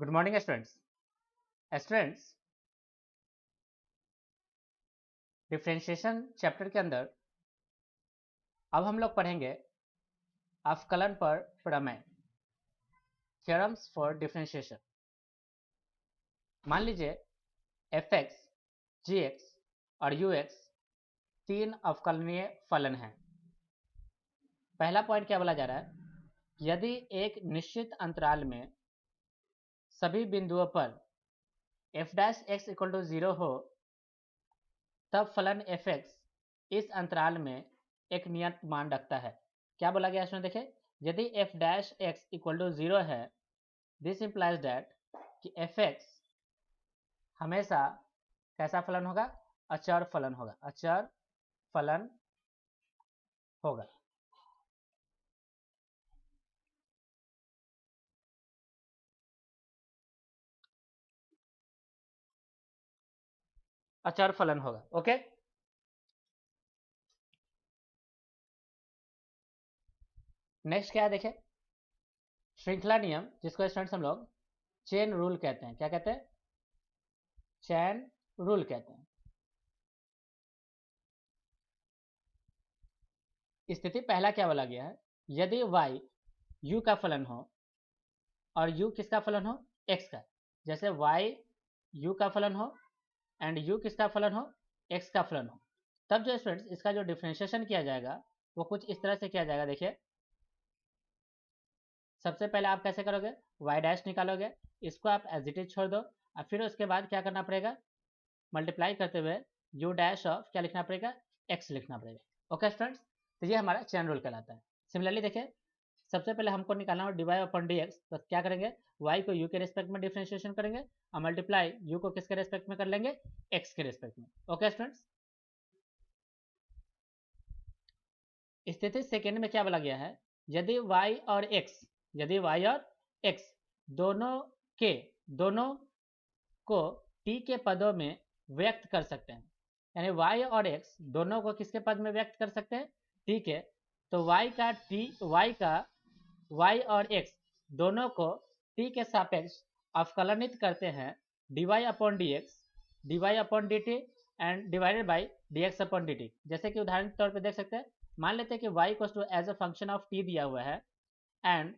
Good morning students. Differentiation chapter के अंदर अब हम लोग पढ़ेंगे अवकलन पर प्रमेय, थ्योरम्स फॉर डिफरेंशिएशन। मान लीजिए एफ एक्स, जी एक्स और यू एक्स तीन अवकलनीय फलन हैं। पहला पॉइंट क्या बोला जा रहा है, यदि एक निश्चित अंतराल में सभी बिंदुओं पर F dash X equal to 0 हो, तब फलन एफ एक्स इस अंतराल में एक नियत मान रखता है। क्या बोला गया इसमें देखें, यदि F dash X equal to 0 है, दिस इंप्लाइज दैट कि एफ एक्स हमेशा कैसा फलन होगा, अचर फलन होगा, अचर फलन होगा। अचर फलन होगा। ओके, नेक्स्ट क्या है देखें, श्रृंखला नियम, जिसको स्टूडेंट्स हम लोग चेन रूल कहते हैं। क्या कहते हैं? चैन रूल कहते हैं। स्थिति पहला क्या बोला गया है, यदि y u का फलन हो और u किसका फलन हो, x का। जैसे y u का फलन हो एंड u किसका फलन हो, x का फलन हो, तब जो स्टूडेंट्स इसका जो डिफरेंशिएशन किया जाएगा वो कुछ इस तरह से किया जाएगा। देखिए, सबसे पहले आप कैसे करोगे, y डैश निकालोगे, इसको आप एज इट इज छोड़ दो, और फिर उसके बाद क्या करना पड़ेगा, मल्टीप्लाई करते हुए u डैश ऑफ क्या लिखना पड़ेगा, x लिखना पड़ेगा। ओके स्टूडेंट्स, तो ये हमारा चैन रूल कहलाता है। सिमिलरली देखिए, सबसे पहले हमको निकालना हो dy अपॉन dx, तो क्या करेंगे, y को u के रिस्पेक्ट में डिफरेंशिएशन करेंगे और मल्टीप्लाई u को किसके रिस्पेक्ट में कर लेंगे, x के रिस्पेक्ट में। ओके स्टूडेंट्स, स्थिति सेकेंड में क्या बोला गया है, यदि y और x दोनों को t के पदों में व्यक्त कर सकते हैं, यानी y और x दोनों को किसके पद में व्यक्त कर सकते हैं, t के, तो y और x दोनों को t के सापेक्ष अवकलनित करते हैं dy upon dt and divided by dx upon dt। जैसे कि उदाहरण के तौर पे देख सकते हैं, मान लेते हैं कि y equals to as a function of t दिया हुआ है and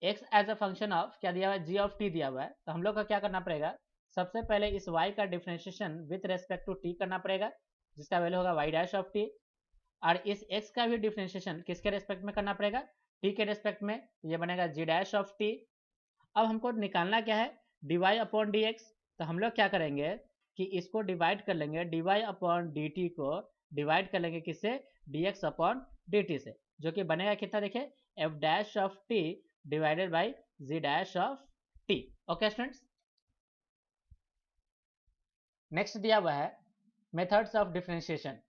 x as a function of क्या दिया हुआ है, g ऑफ t दिया हुआ है। तो हम लोग को क्या करना पड़ेगा, सबसे पहले इस y का differentiation with respect to t करना पड़ेगा, जिसका वैल्यू होगा y डैश ऑफ t, और इस x का भी डिफरेंशिएशन किसके रेस्पेक्ट में करना पड़ेगा, t के रेस्पेक्ट में, ये बनेगा g डैश ऑफ t। अब हमको निकालना क्या है, dy अपॉन dx, तो हम लोग क्या करेंगे कि इसको डिवाइड कर लेंगे, dy अपॉन dt को डिवाइड कर लेंगे किससे, dx अपॉन dt से, जो कि बनेगा कितना, देखिए f dash of t divided by z dash of t। Okay students, next दिया हुआ है मेथड्स ऑफ डिफरेंशिएशन।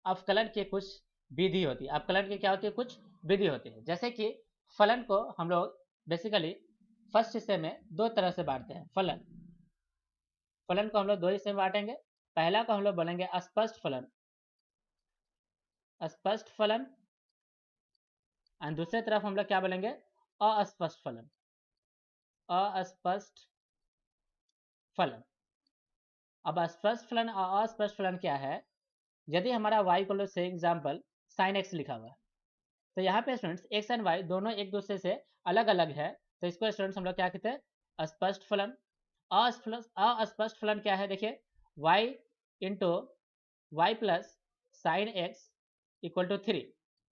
अवकलन की कुछ विधि होती है, अवकलन की क्या होती है, कुछ विधि होती है। जैसे कि फलन को हम लोग बेसिकली फर्स्ट हिस्से में दो तरह से बांटते हैं। फलन को हम लोग दो हिस्से में बांटेंगे। पहला को हम लोग बोलेंगे अस्पष्ट फलन, और दूसरे तरफ हम लोग क्या बोलेंगे, अस्पष्ट फलन, अब अस्पष्ट फलन और अस्पष्ट फलन क्या है, यदि हमारा y को से एग्जाम्पल साइन x लिखा हुआ है, तो यहाँ पे स्टूडेंट्स x एंड y दोनों एक दूसरे से अलग अलग है, तो इसको स्टूडेंट्स हम लोग क्या कहते हैं, अस्पष्ट फलन। अस्पष्ट फलन क्या है, देखिए y into Y plus sine X equal to 3,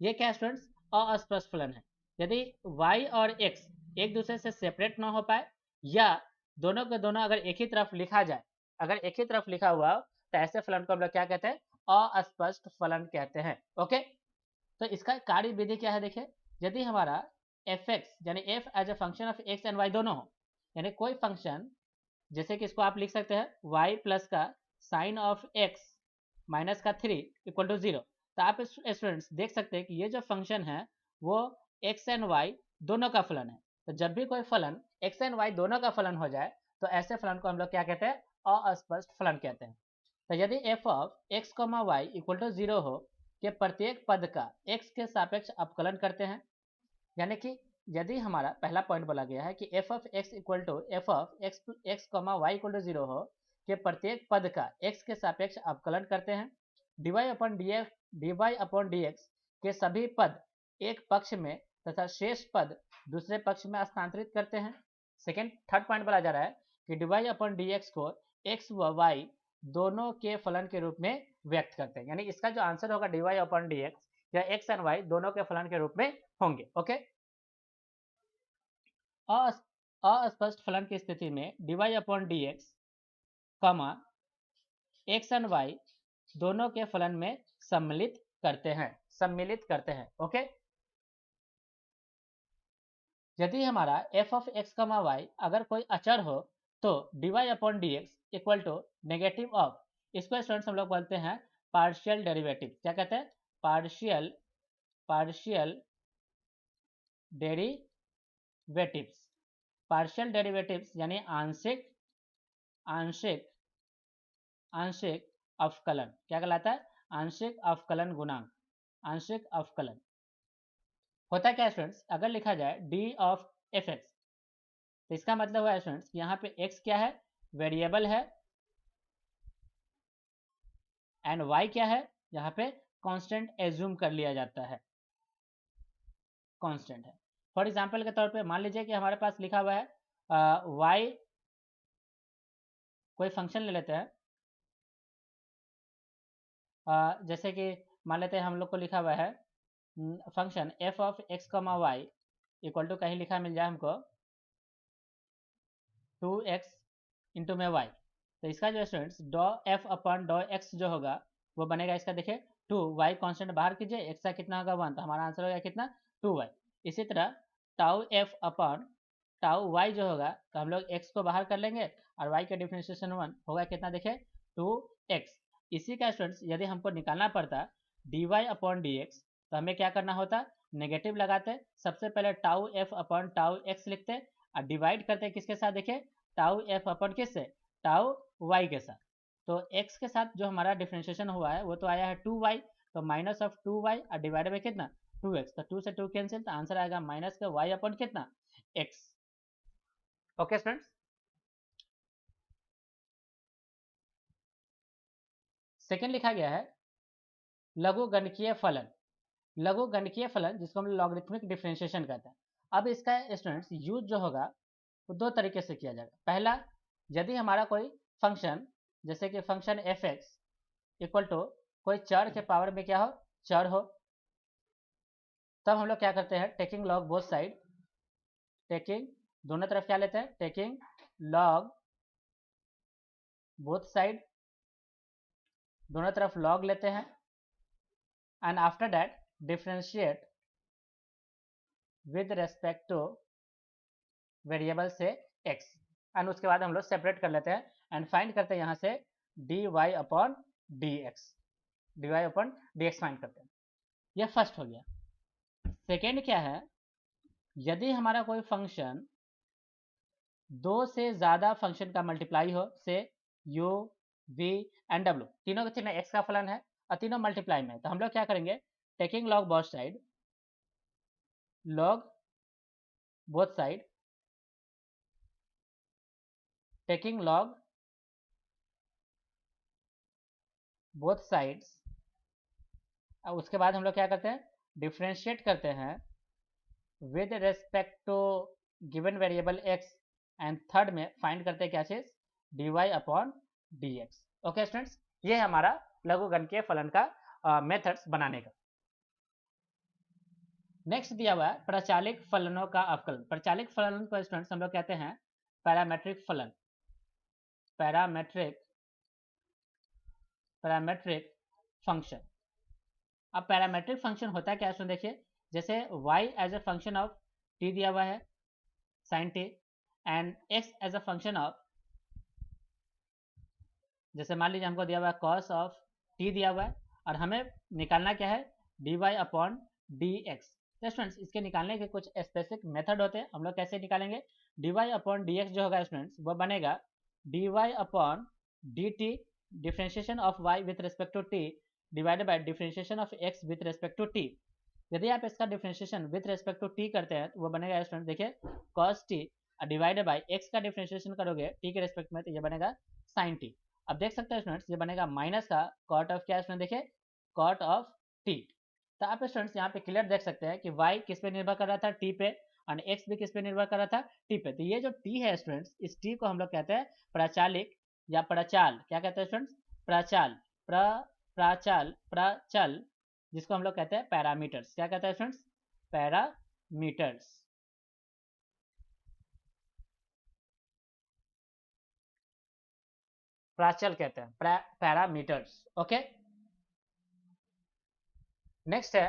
ये क्या स्टूडेंट्स, अस्पष्ट फलन है। यदि y और x एक दूसरे से सेपरेट ना हो पाए, या दोनों के दोनों अगर एक ही तरफ लिखा जाए, अगर एक ही तरफ लिखा हुआ तो ऐसे फलन को हम लोग क्या कहते हैं, अस्पष्ट फलन कहते हैं। ओके, तो इसका कार्य विधि क्या है, देखिए यदि हमारा एफ एक्स यानी F as a function of X and Y दोनों हो, यानी कोई फंक्शन, जैसे कि इसको आप लिख सकते हैं y प्लस का साइन ऑफ x माइनस का 3 इक्वल टू 0, तो आप स्टूडेंट्स देख सकते हैं कि ये जो फंक्शन है वो x एंड y दोनों का फलन है। तो जब भी कोई फलन x एंड y दोनों का फलन हो जाए, तो ऐसे फलन को हम लोग क्या कहते हैं, अस्पष्ट फलन कहते हैं। तो यदि f of x, y equal to 0 हो, के प्रत्येक पद का x के सापेक्ष अवकलन करते हैं, यानी कि यदि हमारा पहला पॉइंट बोला गया है कि F of X equal to F of X comma Y equal to 0 हो कि प्रत्येक पद का x के सापेक्ष अवकलन करते हैं, dy अपॉन dx के सभी पद एक पक्ष में तथा शेष पद दूसरे पक्ष में स्थानांतरित करते हैं। थर्ड पॉइंट बोला जा रहा है कि dy अपॉन dx को x व y दोनों के फलन के रूप में व्यक्त करते हैं, यानी इसका जो आंसर होगा dy अपॉन dx या x एंड y दोनों के फलन के रूप में होंगे। ओके, अस्पष्ट फलन की स्थिति में dy upon dx comma x and y दोनों के फलन में सम्मिलित करते हैं। ओके, यदि हमारा f of x comma y अगर कोई अचर हो तो dy upon dx equal to negative of, इसको स्टूडेंट्स हम लोग बोलते हैं पार्शियल डेरिवेटिव। क्या कहते हैं? पार्शियल डेरिवेटिव्स यानी आंशिक अवकलन। क्या कहलाता है? आंशिक अवकलन गुणांक। आंशिक अवकलन होता क्या है स्टूडेंट्स? अगर लिखा जाए d ऑफ एफ एक्स तो इसका मतलब है स्टूडेंट्स यहाँ पे x क्या है? वेरिएबल है, एंड y क्या है? यहाँ पे कांस्टेंट एज्यूम कर लिया जाता है, कांस्टेंट है। फॉर एग्जांपल के तौर पे मान लीजिए कि हमारे पास लिखा हुआ है y, कोई फंक्शन ले लेते हैं, जैसे कि मान लेते हैं हम लोग को लिखा हुआ है फंक्शन f ऑफ x कमा वाई इक्वल टू कहीं लिखा मिल जाए हमको 2x इंटू में y, तो इसका जो स्टूडेंट्स डॉ f अपॉन डॉ x जो होगा वो बनेगा इसका, देखिए 2 y कॉन्स्टेंट बाहर कीजिए, x का कितना होगा 1, तो हमारा आंसर होगा कितना 2y। इसी तरह tau f upon tau y जो होगा तो हम लोग x को बाहर कर लेंगे और y का डिफरेंशिएशन 1 होगा कितना, देखिए 2x। इसी का स्टूडेंट्स यदि हमको निकालना पड़ता dy अपॉन dx तो हमें क्या करना होता? नेगेटिव लगाते, सबसे पहले tau f upon tau x लिखते और डिवाइड करते किसके साथ, देखिए टाउ f अपॉन किससे? टाउ y के साथ। तो x के साथ जो हमारा डिफरेंशिएशन हुआ है वो तो आया है 2y, तो माइनस ऑफ 2y और डिवाइड बाई कितना 2x, तो 2 से 2 कैंसिल, तो आंसर आएगा माइनस का y अपॉन कितना x। ओके स्टूडेंट्स, सेकेंड लिखा गया है लघुगणकीय फलन। लघुगणकीय फलन जिसको हम लॉगरिथमिक डिफरेंशिएशन कहते हैं। अब इसका स्टूडेंट्स यूज जो होगा वो दो तरीके से किया जाएगा। पहला, यदि हमारा कोई फंक्शन जैसे कि function F X equal to कोई चर के पावर में क्या हो, चर हो, तब हम लोग क्या करते हैं taking log both side, taking दोनों तरफ क्या लेते हैं, टेकिंग लॉग बोथ साइड, दोनों तरफ लॉग लेते हैं, and after that differentiate with respect two variable से x, एंड उसके बाद हम लोग सेपरेट कर लेते हैं एंड फाइंड करते हैं यहाँ से dy अपॉन dx, फाइंड करते हैं। यह फर्स्ट हो गया। सेकेंड क्या है, यदि हमारा कोई फंक्शन दो से ज़्यादा फंक्शन का मल्टीप्लाई हो, से u, v एंड w तीनों के तीनों x का फलन है और तीनों मल्टीप्लाई में, तो हम लोग क्या करेंगे taking log both side, log both side, taking log both sides, और उसके बाद हम लोग क्या करते हैं डिफ्रेंशिएट करते हैं with respect to given variable x, and third में फाइंड करते हैं क्या चीज dy upon dx। Okay students, ये है हमारा लघुगणकीय फलन का मेथड्स बनाने का। नेक्स्ट दिया हुआ है प्रचालिक फलनों का अवकलन। प्रचालिक फलन को स्टूडेंट्स हम लोग कहते हैं पैरामेट्रिक फलन, पैरामेट्रिक फंक्शन। अब पैरामेट्रिक फंक्शन होता है क्या है, देखिए जैसे y as a function of t दिया हुआ है sin t, and x as a function of, जैसे मान लीजिए हमको दिया हुआ है cos ऑफ t दिया हुआ है और हमें निकालना क्या है dy अपॉन dx। तो स्टूडेंट्स इसके निकालने के कुछ स्पेसिफिक मेथड होते हैं, हम लोग कैसे निकालेंगे dy अपॉन dx जो होगा स्टूडेंट्स वो बनेगा dy upon dt differentiation of y with respect to t divided by differentiation of x with respect to t। यदि आप इसका differentiation with respect to T करते हैं तो वो बनेगा स्टूडेंट देखिए cos t divided by x का डिफरेंशिएशन करोगे t के रेस्पेक्ट में तो ये बनेगा sin t। अब देख सकते हैं स्टूडेंट्स ये बनेगा माइनस का cot ऑफ क्या स्टूडेंट देखिए cot ऑफ t। तो आप स्टूडेंट्स यहाँ पे क्लियर देख सकते हैं कि y किस पे निर्भर कर रहा था t पे और x भी किस पे निर्भर कर रहा था t पे। तो ये जो t है स्टूडेंट्स इस t को हम लोग कहते हैं प्राचालिक या प्रचाल, क्या कहते हैं स्टूडेंट्स प्राचाल, प्राचाल प्रचल, जिसको हम लोग कहते हैं पैरामीटर्स। क्या कहते हैं स्टूडेंट्स पैरामीटर्स। प्राचल कहते हैं पैरामीटर्स। ओके नेक्स्ट है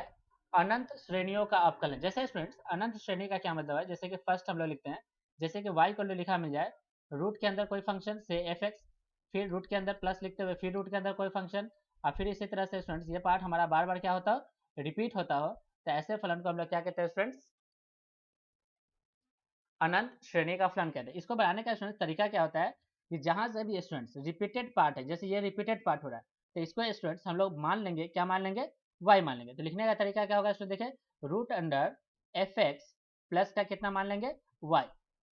अनंत श्रेणियों का अवकलन। जैसे स्टूडेंट्स अनंत श्रेणी का क्या मतलब है, जैसे कि फर्स्ट हम लोग लिखते हैं जैसे कि y को लिखा मिल जाए रूट के अंदर कोई फंक्शन से fx, फिर रूट के अंदर प्लस लिखते हुए फिर रूट के अंदर कोई फंक्शन और फिर इसी तरह से स्टूडेंट्स ये पार्ट हमारा बार बार क्या होता हो रिपीट होता हो, तो ऐसे फलन को हम लोग क्या कहते हैं स्टूडेंट्स अनंत श्रेणी का फलन कहते हैं। इसको बनाने का स्टूडेंट्स तरीका क्या होता है कि जहां से भी स्टूडेंट्स रिपीटेड पार्ट है, जैसे ये रिपीटेड पार्ट हो रहा है तो इसको स्टूडेंट्स हम लोग मान लेंगे, क्या मान लेंगे y मान लेंगे। तो लिखने का तरीका क्या होगा स्टूडेंट देखिए रूट अंडर fx प्लस का कितना मान लेंगे y,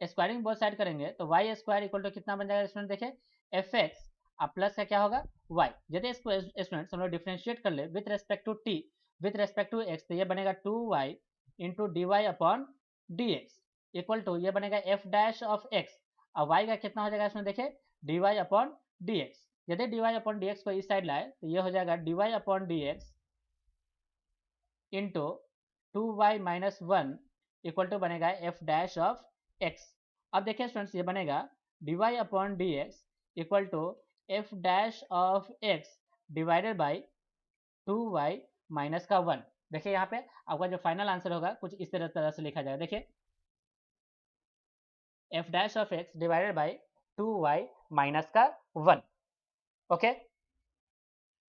स्क्वायरिंग बोथ साइड करेंगे तो y स्क्वायर इक्वल टू कितना बन जाएगा स्टूडेंट देखिए fx अब प्लस का क्या होगा y। यदि इसको स्टूडेंट्स हम लोग डिफरेंशिएट कर ले with respect to t with respect to x तो ये बनेगा 2y into D Y upon D x equal to ये बनेगा f डैश ऑफ x और y का कितना हो जाएगा इसमें देखिए d Y upon D x. यदि d Y upon D x को इस साइड लाए तो ये हो जाएगा d Y upon D x into 2y minus 1 equal to बनेगा f डैश ऑफ x। अब देखिए स्टूडेंट्स ये बनेगा D Y upon D x equal to f dash of x divided by 2y minus का 1। देखिए यहाँ पे आपका जो फाइनल आंसर होगा कुछ इस तरह से लिखा जाएगा देखिए f dash of x divided by 2y minus का 1। ओके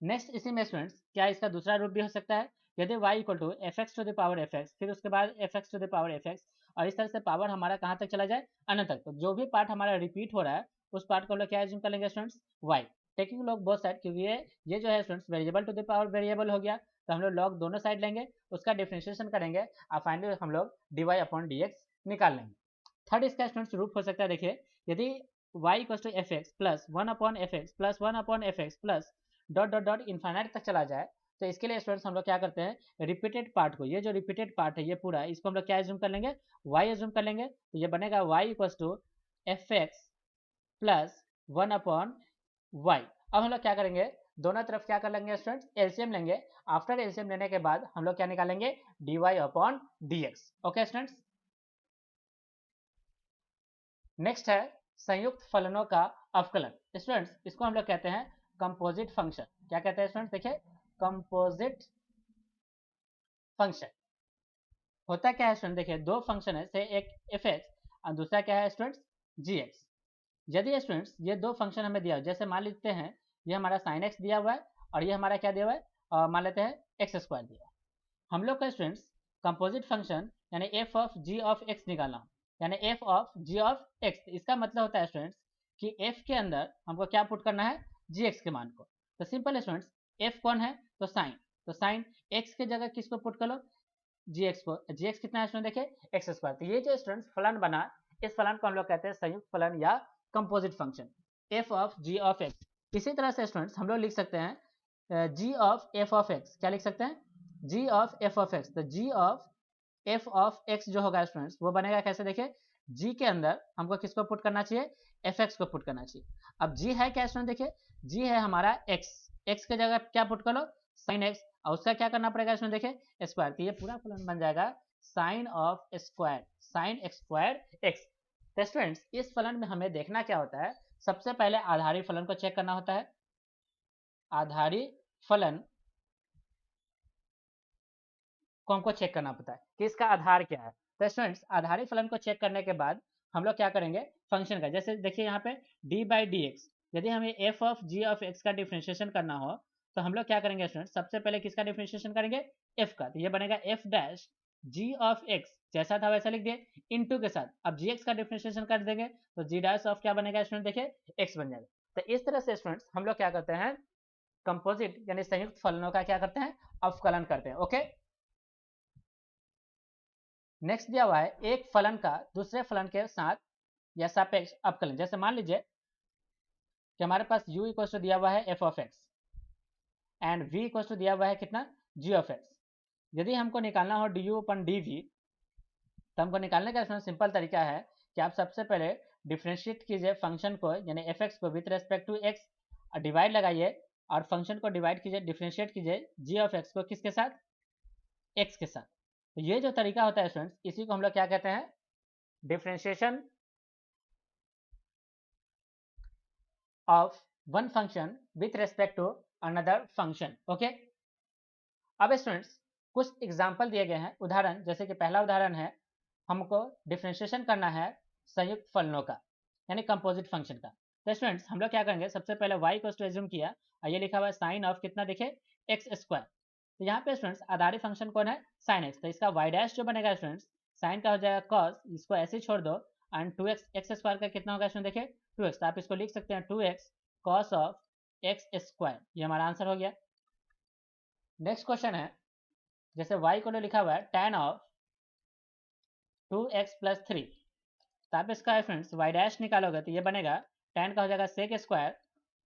नेक्स्ट इसी में स्टूडेंट्स क्या इसका दूसरा रूप भी हो सकता है, यदि y equal to F X to the power F X फिर उसके बाद F X to the power F X और इस तरह से पावर हमारा कहाँ तक चला जाए अनंत तक। तो जो भी पार्ट हमारा रिपीट हो रहा है उस पार्ट को हम लोग क्या एज्यूम कर लेंगे students y, taking log both side, क्योंकि ये जो है students variable to the power variable हो गया तो हम लोग लॉग दोनों साइड लेंगे उसका डिफरेंशिएशन करेंगे और फाइनली हम लोग D Y upon D X निकाल लेंगे। थर्ड इसका स्टूडेंट्स रूप हो सकता है देखिए यदि y equal to F X plus 1 upon F X plus 1 upon F X plus dot dot dot infinite तक चला जाए तो इसके लिए स्टूडेंट्स हम लोग क्या करते हैं रिपीटेड पार्ट को, ये जो रिपीटेड पार्ट है ये पूरा इसको हम लोग क्या एज्यूम कर लेंगे y एज्यूम कर लेंगे तो ये बनेगा y equal to F X plus 1 upon Y. अब हम लोग क्या करेंगे दोनों तरफ क्या कर लेंगे स्टूडेंट्स एलसीएम लेंगे, आफ्टर एलसीएम लेने के बाद हम लोग क्या निकालेंगे D Y upon D X. Okay students next है संयुक्त फलनों का अवकलन। स्टूडेंट्स इसको हम लोग कहते हैं कंपोजिट फंक्शन। क्या कहते हैं स्टूडेंट्स देखिए कंपोजिट फंक्शन होता क्या है स्टूडेंट देखिए दो फंक्शन है से एक एफ एक्स और दूसरा क्या है स्टूडेंट्स जी एक्स। यदि स्टूडेंट्स ये दो फंक्शन हमें दिया हो, जैसे मान लेते हैं ये हमारा साइन एक्स दिया हुआ है और ये हमारा क्या दिया हुआ है मान लेते हैं एक्स स्क्वायर दिया। हम लोग का स्टूडेंट्स कंपोजिट फंक्शन यानी F of G of X निकालना, यानी F of G of X. इसका मतलब होता है स्टूडेंट्स कि एफ के अंदर हमको क्या पुट करना है जी एक्स के मान को। तो सिंपल स्टूडेंट्स एफ कौन है तो साइन एक्स के जगह किसको पुट कर लो जी एक्स को। जी एक्स कितना है स्टूडेंट देखिए एक्स स्क्वायर। तो ये जो स्टूडेंट्स फलन बना इस फलन को हम लोग कहते हैं संयुक्त फलन या composite function F of G of X. इसी तरह से स्टूडेंट्स हम लोग लिख सकते हैं G of F of X. क्या लिख सकते हैं G of F of X. तो G of F of X जो होगा स्टूडेंट्स वो बनेगा कैसे देखिए जी के अंदर हमको किसको पुट करना चाहिए एफ एक्स को पुट करना चाहिए। अब जी है क्या स्टूडेंट देखिए जी है हमारा एक्स, एक्स के जगह क्या पुट कर लो साइन एक्स और उसका क्या करना पड़ेगा इसमें देखिए स्क्वायर। तो ये पूरा फलन बन जाएगा sine of square sine square X. तो स्टूडेंट्स इस फलन में हमें देखना क्या होता है सबसे पहले आधारी फलन को चेक करना होता है। आधारी फलन को हमको चेक करना पड़ता है कि इसका आधार क्या है। तो स्टूडेंट्स आधारी फलन को चेक करने के बाद हम लोग क्या करेंगे फंक्शन का, जैसे देखिए यहाँ पे डी बाई डी एक्स यदि हमें F of G of X का डिफ्रेंशिएशन करना हो तो हम लोग क्या करेंगे स्टूडेंट्स सबसे पहले किसका डिफ्रेंशिएशन करेंगे एफ का। तो ये बनेगा F dash G of X जैसा था वैसा लिख दिए इनटू के साथ अब जी एक्स का डिफ्रेंशिएशन कर देंगे तो जी डैश ऑफ क्या बनेगा स्टूडेंट देखिए एक्स बन जाएगा। तो इस तरह से स्टूडेंट्स हम लोग क्या करते हैं कंपोजिट यानी संयुक्त फलनों का क्या करते हैं अवकलन करते हैं। ओके नेक्स्ट दिया हुआ है एक फलन का दूसरे फलन के साथ या सापेक्ष अवकलन। जैसे मान लीजिए कि हमारे पास u इक्वल टू दिया हुआ है F of X and v equal to दिया हुआ है कितना जी ऑफ एक्स। यदि हमको निकालना हो D U upon D V, तो हमको निकालने का सिंपल तरीका है कि आप सबसे पहले डिफ्रेंशिएट कीजिए फंक्शन को, यानी एफ एक्स को with respect to X, divide लगाइए और फंक्शन को डिवाइड कीजिए, डिफ्रेंशिएट कीजिए जी ऑफ एक्स को किसके साथ, एक्स के साथ। तो ये जो तरीका होता है स्टूडेंट्स, इसी को हम लोग क्या कहते हैं, differentiation of one function with respect to another function. Okay, अब स्टूडेंट्स कुछ एग्जाम्पल दिए गए हैं, उदाहरण। जैसे कि पहला उदाहरण है, हमको डिफ्रेंशिएशन करना है संयुक्त फलनों का, यानी कंपोजिट फंक्शन का। तो स्टूडेंट्स हम लोग क्या करेंगे, सबसे पहले y को एज्यूम किया और ये लिखा हुआ है साइन ऑफ कितना, देखिए एक्स स्क्वायर। तो यहाँ पे स्टूडेंट्स आधारित फंक्शन कौन है, साइन एक्स। तो इसका y डैश जो बनेगा स्टूडेंट्स, साइन का हो जाएगा कॉस, इसको ऐसे ही छोड़ दो, एंड 2x एक्स स्क्वायर का कितना होगा स्टूडेंट, देखिए 2x। तो आप इसको लिख सकते हैं 2x cos of X square. ये हमारा आंसर हो गया। नेक्स्ट क्वेश्चन है, जैसे y को लिखा हुआ है tan ऑफ 2x प्लस 3। तो आप इसका फ्रेंड्स y डैश निकालोगे तो ये बनेगा tan का हो जाएगा sec square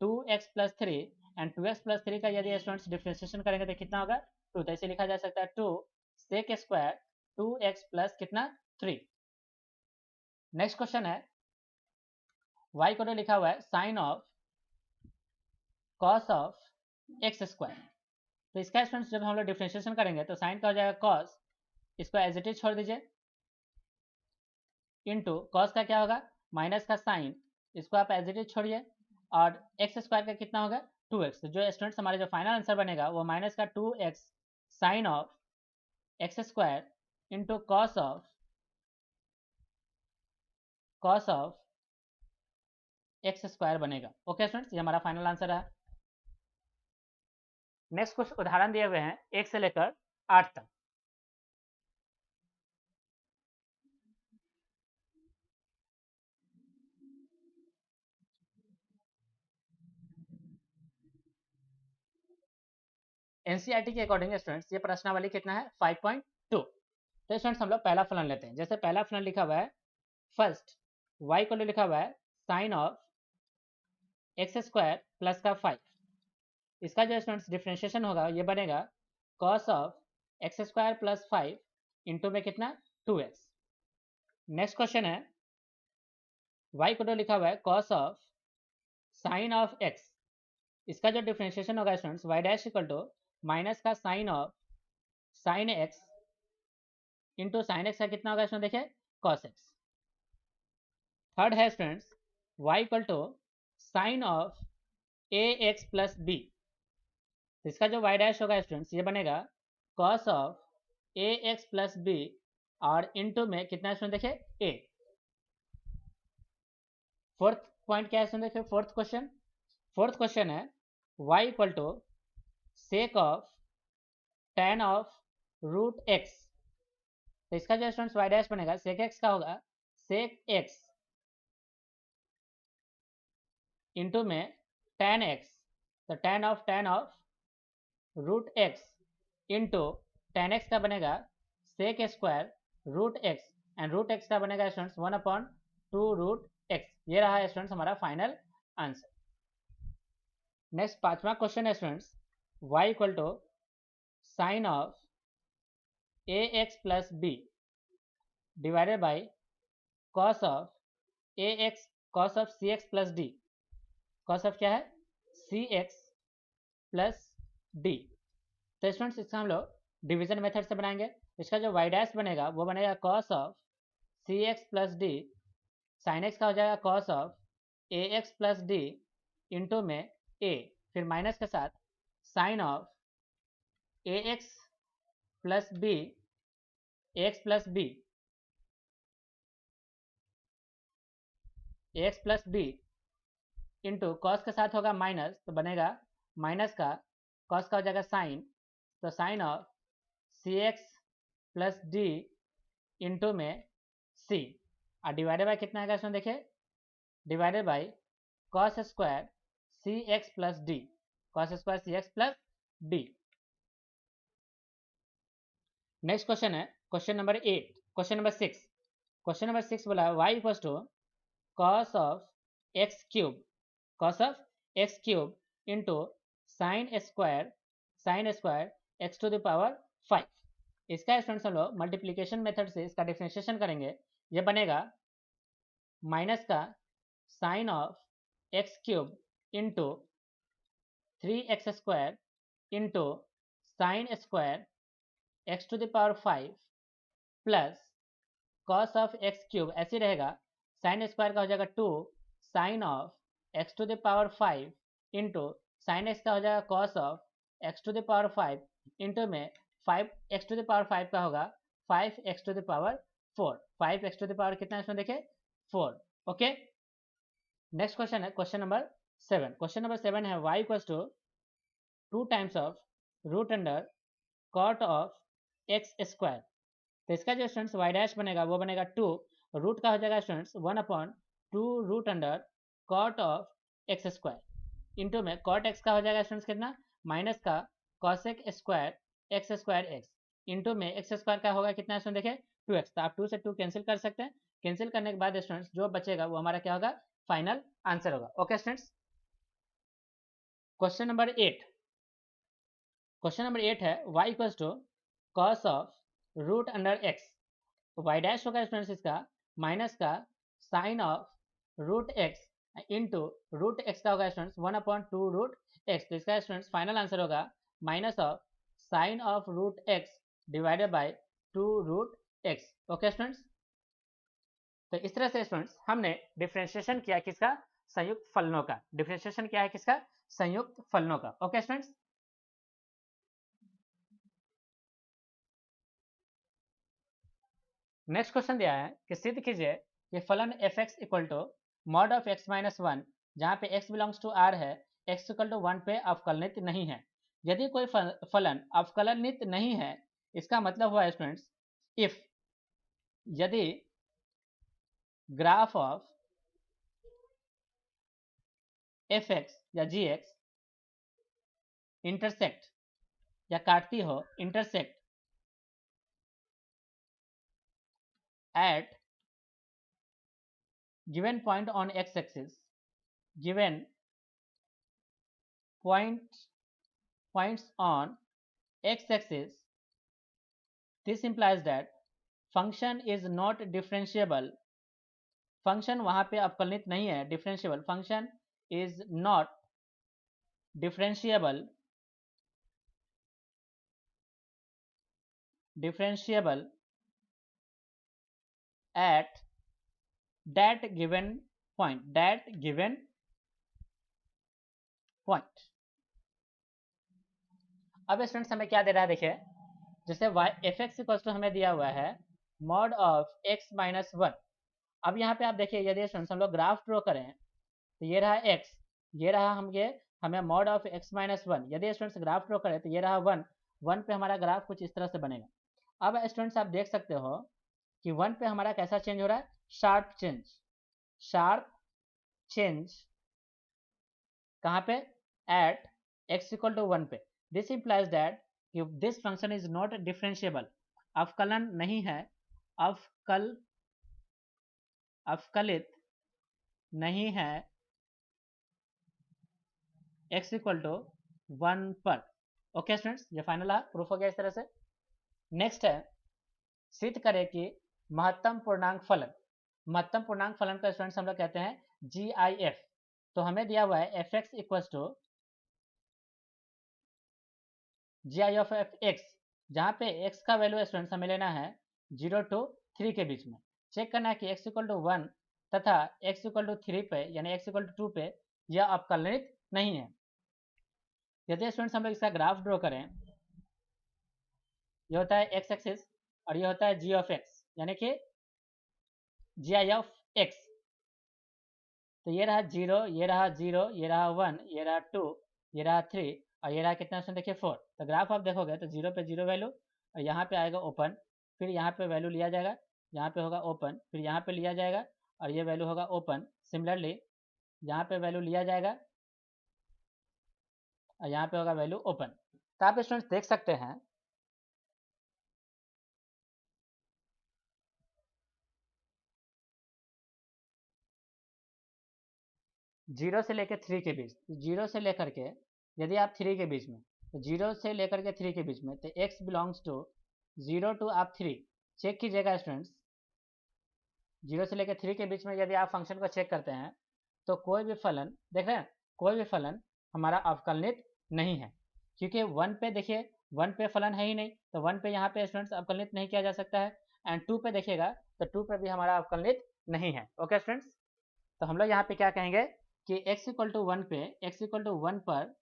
2x plus 3 and 2x plus 3 का यदि स्टूडेंट्स डिफ्रेंशिएशन करेंगे तो कितना होगा 2। तो इसे लिखा जा सकता है 2 सेक स्क्वायर 2x प्लस कितना 3। नेक्स्ट क्वेश्चन है, y को लिखा हुआ है sine of cos of X square. तो इसका स्टूडेंट्स जब हम लोग डिफ्रेंशिएशन करेंगे तो साइन का हो जाएगा कॉस, इसको एज इट इज छोड़ दीजिए, इनटू कॉस का क्या होगा माइनस का साइन, इसको आप एज इट इज छोड़िए, और एक्स स्क्वायर का कितना होगा 2x। तो जो स्टूडेंट्स हमारे जो फाइनल आंसर बनेगा वो माइनस का 2x sine of X square into cos of X square बनेगा। ओके स्टूडेंट्स, ये हमारा फाइनल आंसर है। नेक्स्ट कुछ उदाहरण दिए हुए हैं 1 से लेकर 8 तक। एनसीईआरटी के अकॉर्डिंग स्टूडेंट्स ये प्रश्नावली कितना है 5.2। तो स्टूडेंट्स हम लोग पहला फलन लेते हैं। जैसे पहला फलन लिखा हुआ है फर्स्ट y को लिखा हुआ है sine of X square plus का 5। इसका जो स्टूडेंट्स डिफ्रेंशिएशन होगा ये बनेगा cos of X square plus 5 into में कितना 2x। नेक्स्ट क्वेश्चन है, y को लिखा हुआ है cos of sine of x। इसका जो डिफ्रेंशिएशन होगा students y dash equal to minus का sine of sine x into sine x का कितना होगा इसमें देखिए कॉस एक्स। थर्ड है students y equal to sine of A x plus b. इसका जो y डैश होगा स्टूडेंट्स ये बनेगा cos of A x plus b और इंटू में कितना स्टूडेंट देखिए a। फोर्थ पॉइंट क्या है स्टूडेंट देखिए, फोर्थ क्वेश्चन है y equal to sec of tan of root X. तो इसका जो स्टूडेंट्स y डैश बनेगा सेक एक्स का होगा सेक एक्स इंटू में tan एक्स। तो tan of root X into tan X का बनेगा sec square root X and root X का बनेगा स्टूडेंट्स 1/2 रूट एक्स। ये रहा स्टूडेंट्स हमारा फाइनल आंसर। नेक्स्ट पांचवा क्वेश्चन है students y equal to sine of A x plus B divided by cos of A X cos of C x plus D. Cos of क्या है C x plus D. तो students इसका हम लोग division method से बनाएंगे। इसका जो y डैश बनेगा वो बनेगा cos of C x plus D, sine x का हो जाएगा cos of A x plus D into में a, फिर माइनस के साथ sine of A x plus B X plus B X plus B into cos के साथ होगा माइनस, तो बनेगा माइनस का कॉस का हो जाएगा साइन, तो sine of C x plus D into में सी और डिवाइडेड बाई कितना आएगा इसमें देखिए divided by cos square c x plus D, cos square c x plus d. Next question है question number 8। Question number 6, question number 6 बोला y equals to cos of x cube, cos of x cube into sine square x to the power 5। इसका students हम लोग multiplication method से इसका differentiation करेंगे। ये बनेगा माइनस का sine of x cube into 3x² into sine square x to the power 5 plus cos of x cube ऐसे रहेगा, साइन स्क्वायर का हो जाएगा 2 sine of X to the power 5 into sine x का हो जाएगा cos of X to the power 5 into में 5 X to the power 5 का होगा 5 X to the power 4, 5 X to the power कितना इसमें देखे 4। ओके, नेक्स्ट क्वेश्चन है क्वेश्चन नंबर 7। क्वेश्चन नंबर 7 है y equals to 2 times of root under cot of X square. तो इसका जो स्टूडेंट्स y डैश बनेगा वो बनेगा 2, रूट का हो जाएगा students 1/2 root under cot of X square into में कॉट एक्स का हो जाएगा स्टूडेंट्स कितना माइनस का कॉसेक स्क्वायर एक्स इंटू में एक्स स्क्वायर का होगा कितना स्टूडेंट देखे 2x। तो आप 2 से 2 कैंसिल कर सकते हैं, कैंसिल करने के बाद स्टूडेंट्स जो बचेगा वो हमारा क्या होगा फाइनल आंसर होगा। Okay students, question number 8, question number 8 है y equals to cos of root under X, y dash होगा स्टूडेंट्स इसका माइनस का sine of root X into root X का होगा स्टूडेंट्स 1/2 रूट एक्स। तो इसका स्टूडेंट्स फाइनल आंसर होगा minus of sine of root X divided by 2 root X. Okay students, तो इस तरह से स्टूडेंट्स हमने डिफ्रेंशिएशन किया किसका संयुक्त फलनों का, डिफ्रेंशिएशन किया है किसका संयुक्त फलनों का। ओके स्टूडेंट्स, नेक्स्ट क्वेश्चन दिया है कि सिद्ध कीजिए कि फलन F X equal to mod of X minus 1 जहाँ पे x बिलोंग्स टू r है x इक्वल टू 1 पे अवकलनित नहीं है। यदि कोई फलन अवकलनित नहीं है इसका मतलब हुआ स्टूडेंट्स इफ यदि ग्राफ ऑफ एफ एक्स या जी एक्स इंटरसेक्ट या काटती हो intersect at given point on x axis, given points on x axis, this implies that function is not differentiable, function वहां पे अवकलनित नहीं है, differentiable function is not differentiable at that given point, अब students हमें क्या दे रहा है देखिए, जैसे y F X equal to हमें दिया हुआ है मॉड ऑफ x माइनस 1। अब यहाँ पे आप देखिए यदि स्टूडेंट्स हम लोग ग्राफ ड्रॉ करें तो ये रहा x, ये रहा हमें मॉड ऑफ x माइनस 1, यदि स्टूडेंट्स ग्राफ ड्रॉ करें तो ये रहा 1 पे हमारा ग्राफ कुछ इस तरह से बनेगा। अब स्टूडेंट्स आप देख सकते हो कि 1 पे हमारा कैसा चेंज हो रहा है, शार्प चेंज कहाँ पे एट x इक्वल टू 1 पे। This implies that this function is not differentiable, अवकलन नहीं है, अवकलित नहीं है x इक्वल टू 1 पर। ओके स्टूडेंट्स, ये फाइनल प्रूफ हो गया इस तरह से। नेक्स्ट है सिद्ध करें कि महत्तम पूर्णांक फलन, महत्तम पूर्णांक फलन का स्टूडेंट्स हम लोग कहते हैं GIF। तो हमें दिया हुआ है F X equal to GI of F X, जहाँ पे x का वैल्यू स्टूडेंट्स हमें लेना है 0 to 3 के बीच में। चेक करना है कि x इक्वल टू 1 तथा x इक्वल टू 3 पे यानी x इक्वल टू 2 पे यह अवकलनित नहीं है। यदि स्टूडेंट्स हम लोग इसका ग्राफ ड्रॉ करें, यह होता है x एक्सिस और यह होता है g ऑफ x यानी कि GI ऑफ x। तो ये रहा 0, ये रहा 0, ये रहा 1, ये रहा 2, ये रहा 3 और ये रहा कितना स्टूडेंट देखिए 4। तो ग्राफ आप देखोगे तो 0 पे 0 वैल्यू और यहाँ पे आएगा ओपन, फिर यहाँ पे वैल्यू लिया जाएगा, यहाँ पे होगा ओपन, फिर यहाँ पे लिया जाएगा और ये वैल्यू होगा ओपन। सिमिलरली यहाँ पे वैल्यू लिया जाएगा और यहाँ पे होगा वैल्यू ओपन। तो आप स्टूडेंट्स देख सकते हैं 0 से लेकर 3 के बीच, 0 से लेकर के यदि आप 3 के बीच में, तो 0 से लेकर के 3 के बीच में, तो x बिलोंग्स टू 0 टू आप 3 चेक कीजिएगा स्टूडेंट्स। 0 से लेकर 3 के बीच में यदि आप फंक्शन को चेक करते हैं तो कोई भी फलन देख रहे हैं, कोई भी फलन हमारा अवकलनित नहीं है, क्योंकि 1 पे देखिए 1 पे फलन है ही नहीं, तो 1 पे यहाँ पे स्टूडेंट्स अवकलनित नहीं किया जा सकता है। एंड 2 पे देखिएगा तो 2 पे भी हमारा अवकलनित नहीं है। ओके स्टूडेंट्स, तो हम लोग यहाँ पे क्या कहेंगे कि x इक्वल टू 1 पे, x इक्वल टू 1 पर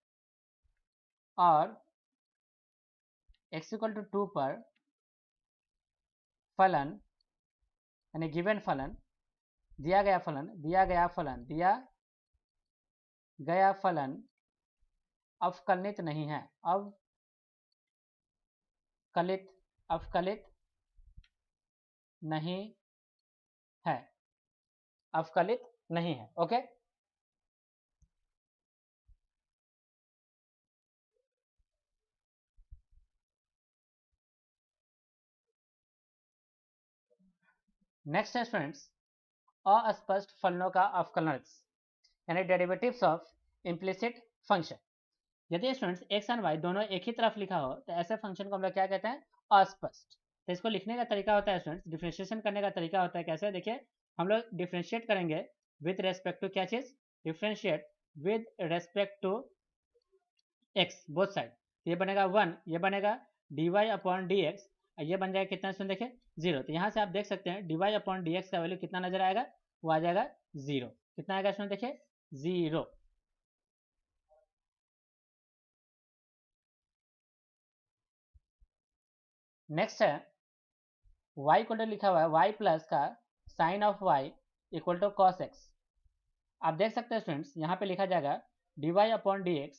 और x इक्वल टू 2 पर फलन यानी गिवन फलन, दिया गया फलन अवकलित नहीं है, अवकलित नहीं है, अवकलित नहीं है। ओके, नेक्स्ट है स्टूडेंट्स अस्पष्ट फलनों का अवकलन यानी डेरिवेटिव्स ऑफ इम्प्लिसिट फंक्शन। यदि स्टूडेंट्स x एंड y दोनों एक ही तरफ लिखा हो तो ऐसे फंक्शन को हम लोग क्या कहते हैं, अस्पष्ट। तो इसको लिखने का तरीका होता है स्टूडेंट्स, डिफरेंशिएशन करने का तरीका होता है कैसे, देखिए हम लोग डिफरेंशिएट करेंगे विद रेस्पेक्ट टू क्या चीज, differentiate with respect to x both side. ये बनेगा 1, ये बनेगा dy अपॉन dx, ये बन जाएगा कितना सुन देखिए 0। तो यहाँ से आप देख सकते हैं dy अपॉन dx का वैल्यू कितना नजर आएगा, वो आ जाएगा 0। कितना आएगा सुन देखिए 0। नेक्स्ट है y को लिखा हुआ है y प्लस का sine of y equal to cos x। आप देख सकते हैं स्टूडेंट्स यहाँ पे लिखा जाएगा dy upon dx,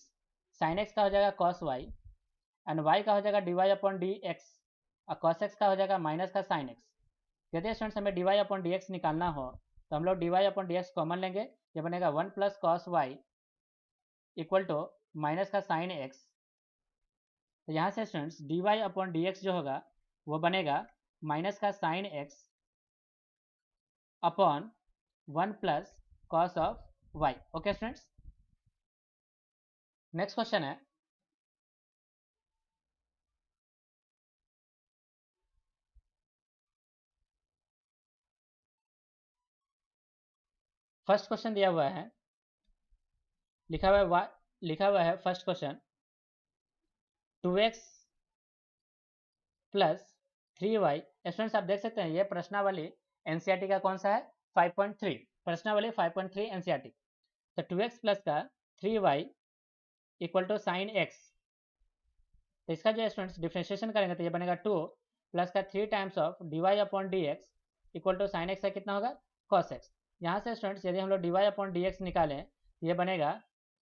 sine x का हो जाएगा कॉस y एंड y का हो जाएगा dy अपॉन dx और कॉस x का हो जाएगा माइनस का साइन x। यदि स्टूडेंट्स हमें dy अपॉन dx निकालना हो तो हम लोग dy अपॉन dx कॉमन लेंगे, ये बनेगा 1 plus cos y equal to minus का साइन x। तो यहाँ से स्टूडेंट्स dy अपॉन dx जो होगा वो बनेगा माइनस का sine x upon 1 plus cos of y। Okay students, next question है फर्स्ट क्वेश्चन दिया हुआ है, लिखा हुआ है first question 2x plus 3y। Students आप देख सकते हैं ये प्रश्नावली एनसीईआरटी का कौन सा है, 5.3, प्रश्नावली 5.3 एनसीईआरटी। तो 2x प्लस का 3y equal to sine x, तो इसका जो स्टूडेंट्स डिफरेंशिएशन करेंगे तो ये बनेगा 2 प्लस का 3 times of dy upon dx equal to sine x का कितना होगा cos x। यहाँ से स्टूडेंट्स यदि हम लोग dy अपॉन dx निकालें ये बनेगा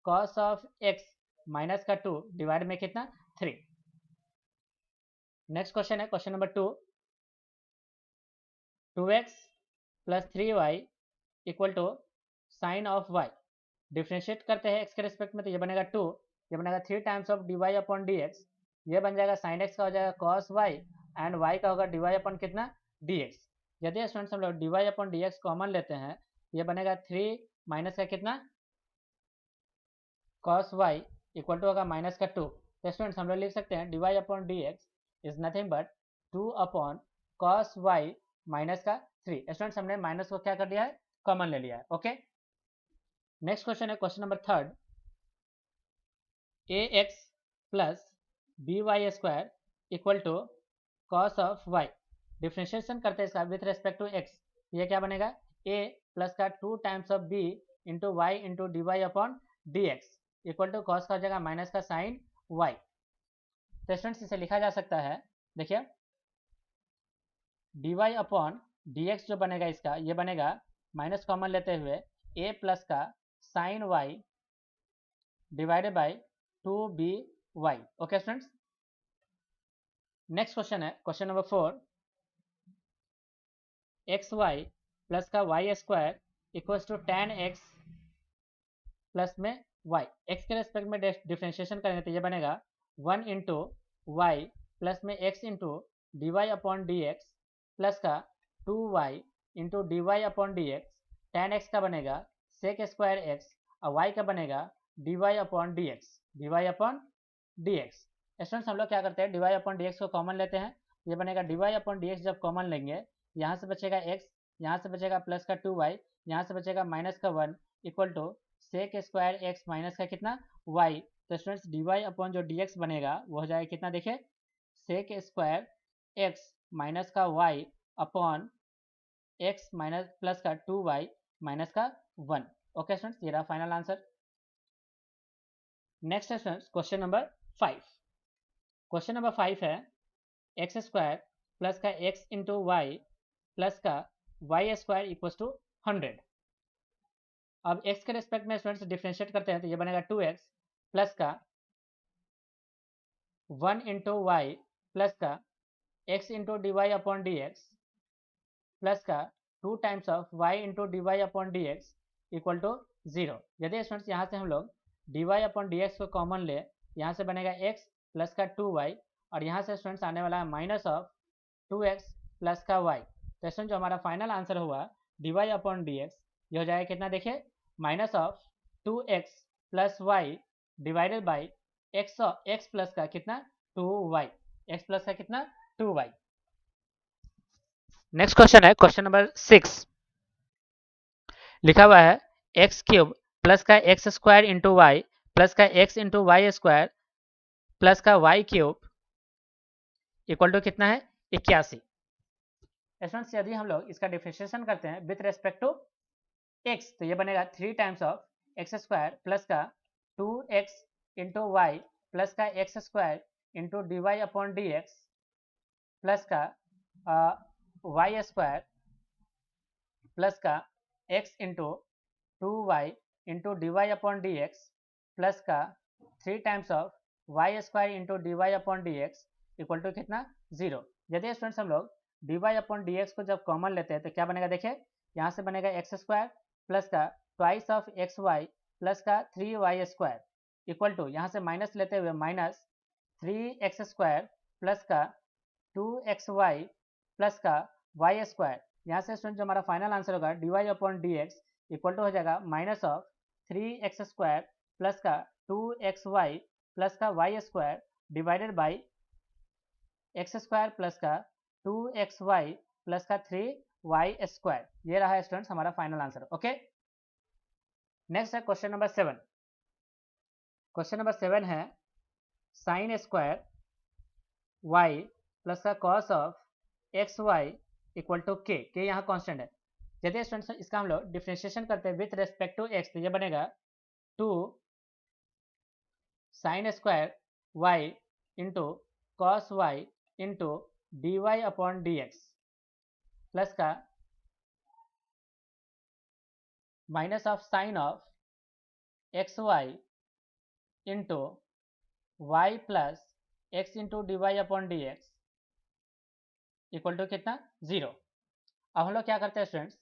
cos ऑफ x माइनस का 2 डिवाइड में कितना 3। नेक्स्ट क्वेश्चन है question number 2, 2x plus 3y equal to sine of y। Differentiate करते हैं x के रिस्पेक्ट में तो ये बनेगा 2, ये बनेगा 3 times of dy upon dx, ये बन जाएगा साइन x का हो जाएगा cos y एंड y का होगा dy अपॉन कितना dx। यदि स्टूडेंट्स हम लोग dy अपॉन dx कॉमन लेते हैं ये बनेगा 3 माइनस का कितना cos y इक्वल टू होगा माइनस का 2। तो स्टूडेंट्स हम लोग लिख सकते हैं dy upon dx is nothing but 2 upon cos y minus का 3। स्टूडेंट्स हमने माइनस को क्या कर दिया है, कॉमन ले लिया है। ओके, नेक्स्ट क्वेश्चन है question number 3, ax plus by square equal to cos of y। Differentiation करते हैं इसका विथ रेस्पेक्ट टू x, ये क्या बनेगा a प्लस का 2 times of b into Y into D Y upon D x equal to cos का हो जाएगा माइनस का साइन y। तो स्टूडेंट्स इसे लिखा जा सकता है, देखिए dy अपॉन dx जो बनेगा इसका ये बनेगा माइनस कॉमन लेते हुए a प्लस का sine y divided by 2by। Okay students, next question है क्वेश्चन नंबर 4, xy प्लस का y square equals to tan x plus में y। x के रेस्पेक्ट में डिफ्रेंशिएशन करेंगे तो ये बनेगा 1 इंटू वाई प्लस में x into D Y upon D x plus का 2y into D Y upon D X, tan x का बनेगा सेक स्क्वायर x और y का बनेगा dy/dx, dy/dx। स्टूडेंट्स हम लोग क्या करते हैं, dy/dx को कॉमन लेते हैं, ये बनेगा dy/dx। जब कॉमन लेंगे यहाँ से बचेगा x, यहाँ से बचेगा प्लस का 2y, यहाँ से बचेगा माइनस का 1 equal to sec square x minus का कितना y। तो स्टूडेंट्स dy जो dx बनेगा वो हो जाएगा कितना, देखिए सेक स्क्वायर x माइनस का y upon x minus plus का 2y माइनस का 1। ओके स्टूडेंट्स, ये रहा फाइनल आंसर। नेक्स्ट है students question number 5। Question number 5 है एक्स स्क्वायर प्लस का x इंटू वाई प्लस का वाई स्क्वायर इक्वल टू 100। अब x के रेस्पेक्ट में स्टूडेंट्स डिफ्रेंशिएट करते हैं तो ये बनेगा 2x प्लस का 1 इंटू वाई प्लस का x into D Y upon D x plus का 2 times of y into D Y upon D x equal to 0। यदि स्टूडेंट्स यहाँ से हम लोग D Y upon D x को कॉमन ले, यहाँ से बनेगा x प्लस का 2y और यहाँ से स्टूडेंट्स आने वाला है माइनस ऑफ 2x प्लस का y। तो स्टूडेंट जो हमारा फाइनल आंसर हुआ d Y upon D x, ये हो जाएगा कितना, देखिए minus of 2x plus y divided by x plus का कितना 2y, x प्लस का कितना 2y। नेक्स्ट क्वेश्चन है क्वेश्चन नंबर 6। लिखा हुआ है एक्स क्यूब प्लस का x square into Y plus का x into y square plus का वाई क्यूब इक्वल टू कितना है 81। स्टूडेंट्स यदि हम लोग इसका डिफरेंशिएशन करते हैं विथ रेस्पेक्ट टू एक्स तो ये बनेगा 3 times of X square plus का 2x इंटू वाई प्लस का x square into D Y upon D x plus का वाई स्क्वायर प्लस का x into 2y into D Y upon D x plus का 3 times of Y square into D Y upon D x equal to कितना 0। यदि students हम लोग D Y upon D x को जब common लेते हैं तो क्या बनेगा, देखिए यहाँ से बनेगा एक्स स्क्वायर प्लस का twice of x Y plus का 3y स्क्वायर इक्वल टू यहाँ से माइनस लेते हुए माइनस 3x स्क्वायर प्लस का 2xy प्लस का y स्क्वायर। यहाँ से स्टूडेंट जो हमारा फाइनल आंसर होगा D Y upon D x equal to हो जाएगा minus of 3x square plus का 2xy प्लस का y square divided by x square plus का 2xy प्लस का 3y स्क्वायर। ये रहा स्टूडेंट्स हमारा फाइनल आंसर। ओके, नेक्स्ट है क्वेश्चन नंबर 7। क्वेश्चन नंबर 7 है साइन स्क्वायर y प्लस का cos of x Y equal to K यहाँ constant है। यदि स्टूडेंट्स इसका हम लोग डिफरेंशिएशन करते हैं विथ रेस्पेक्ट टू एक्स तो ये बनेगा 2 sine square y into cos Y into D Y upon D x plus का minus of sine of x y into Y plus x into D Y upon D x equal to कितना 0। अब हम लोग क्या करते हैं students,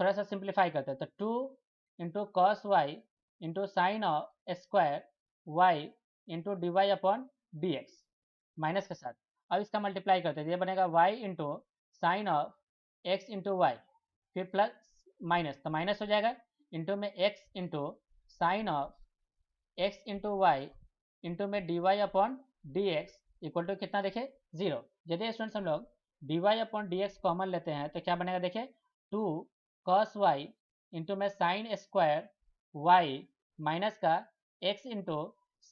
थोड़ा सा सिंप्लीफाई करते हैं तो 2 into cos Y into sine of square Y into D Y upon D X minus के साथ। अब इसका मल्टीप्लाई करते हैं, ये बनेगा y into sine of x into y फिर प्लस माइनस तो माइनस हो जाएगा इंटू में x into sine of x into Y into में d Y upon D x equal to कितना, देखिए 0। यदि स्टूडेंट्स हम लोग D Y upon D x common लेते हैं तो क्या बनेगा, देखिए 2 कॉस वाई इंटू में साइन स्क्वायर वाई माइनस का x into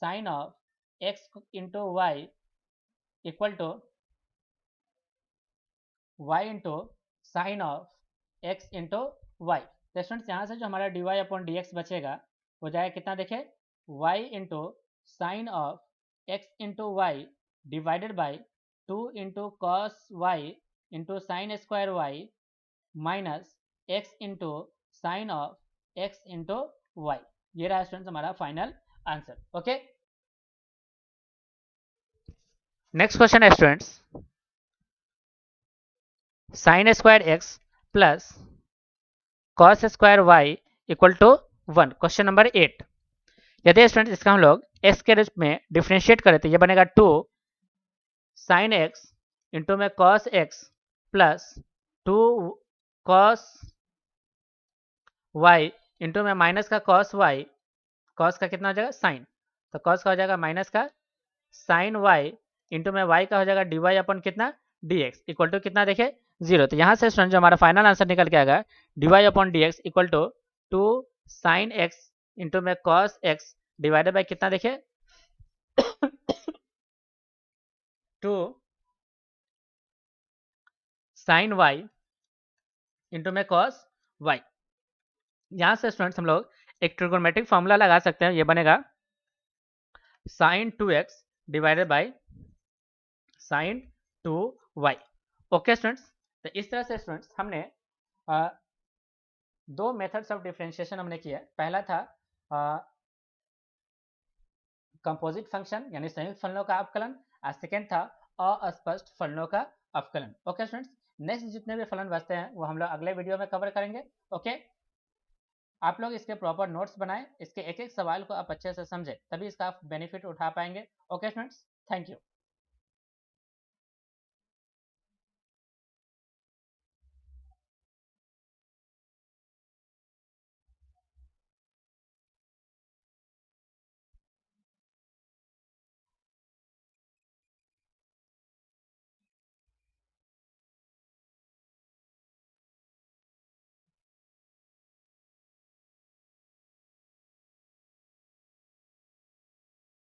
sine of x into Y equal to y into sine of x into y. तो स्टूडेंट्स यहाँ से जो हमारा d Y upon D x बचेगा हो जाएगा कितना, देखिए y into sine of x into y divided by 2 into cos Y into sine square y minus x into sine of x into y. ये रहा स्टूडेंट्स हमारा final answer. Okay, next question है students sine square x plus cos square y equal to 1। Question number 8। यदि student इसका हम लोग x के रूप में डिफ्रेंशिएट करें तो ये बनेगा 2 साइन एक्स इंटू में cos X plus 2 cos Y into में माइनस का कॉस वाई, कॉस का कितना हो जाएगा साइन, तो कॉस का हो जाएगा माइनस का साइन वाई इंटू में वाई का हो जाएगा डी वाई अपन कितना डी एक्स इक्वल टू कितना देखे 0। तो यहाँ से स्टूडेंट जो हमारा फाइनल आंसर निकल के आएगा D Y upon D x equal to 2 sine X into में कॉस एक्स डिवाइडेड बाई कितना देखे 2 साइन वाई इंटू में कॉस वाई। यहाँ से स्टूडेंट्स हम लोग एक ट्रिगोनोमेट्रिक फॉर्मूला लगा सकते हैं, ये बनेगा sine 2x divided by sine 2y। Okay students, तो इस तरह से स्टूडेंट्स हमने दो मेथड्स ऑफ डिफरेंशिएशन हमने किया। पहला था कंपोजिट फंक्शन यानी संयुक्त फलनों का अवकलन, और सेकेंड था अस्पष्ट फलनों का अवकलन। ओके स्टूडेंट्स, नेक्स्ट जितने भी फलन बचते हैं वो हम लोग अगले वीडियो में कवर करेंगे। ओके, आप लोग इसके प्रॉपर नोट्स बनाएं, इसके एक एक सवाल को आप अच्छे से समझें, तभी इसका आप बेनिफिट उठा पाएंगे। Okay students, thank you.